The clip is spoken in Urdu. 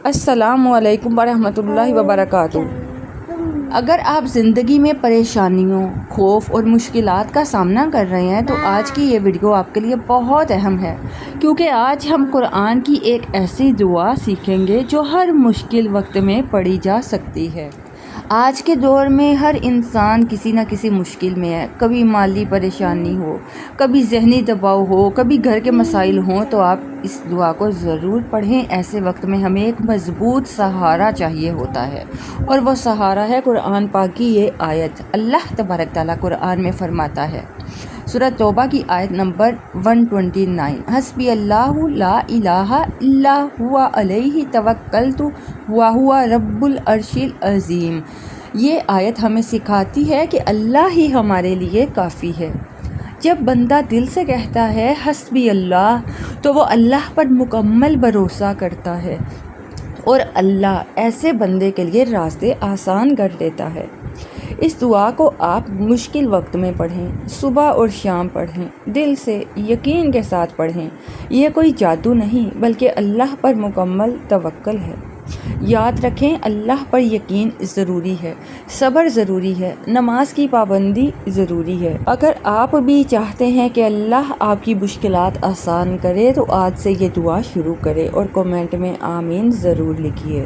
السلام علیکم ورحمۃ اللہ وبرکاتہ۔ اگر آپ زندگی میں پریشانیوں، خوف اور مشکلات کا سامنا کر رہے ہیں تو آج کی یہ ویڈیو آپ کے لیے بہت اہم ہے، کیونکہ آج ہم قرآن کی ایک ایسی دعا سیکھیں گے جو ہر مشکل وقت میں پڑھی جا سکتی ہے۔ آج کے دور میں ہر انسان کسی نہ کسی مشکل میں ہے، کبھی مالی پریشانی ہو، کبھی ذہنی دباؤ ہو، کبھی گھر کے مسائل ہوں، تو آپ اس دعا کو ضرور پڑھیں۔ ایسے وقت میں ہمیں ایک مضبوط سہارا چاہیے ہوتا ہے، اور وہ سہارا ہے قرآن پاک کی یہ آیت۔ اللہ تبارک تعالیٰ قرآن میں فرماتا ہے، سورۃ توبہ کی آیت نمبر 129، حسبی اللہ لا الہ الا ہوا علیہ توکلت وہو رب العرش العظیم۔ یہ آیت ہمیں سکھاتی ہے کہ اللہ ہی ہمارے لیے کافی ہے۔ جب بندہ دل سے کہتا ہے حسبی اللہ، تو وہ اللہ پر مکمل بھروسہ کرتا ہے، اور اللہ ایسے بندے کے لیے راستے آسان کر دیتا ہے۔ اس دعا کو آپ مشکل وقت میں پڑھیں، صبح اور شام پڑھیں، دل سے یقین کے ساتھ پڑھیں۔ یہ کوئی جادو نہیں بلکہ اللہ پر مکمل توکل ہے۔ یاد رکھیں، اللہ پر یقین ضروری ہے، صبر ضروری ہے، نماز کی پابندی ضروری ہے۔ اگر آپ بھی چاہتے ہیں کہ اللہ آپ کی مشکلات آسان کرے تو آج سے یہ دعا شروع کریں اور کمنٹ میں آمین ضرور لکھیے۔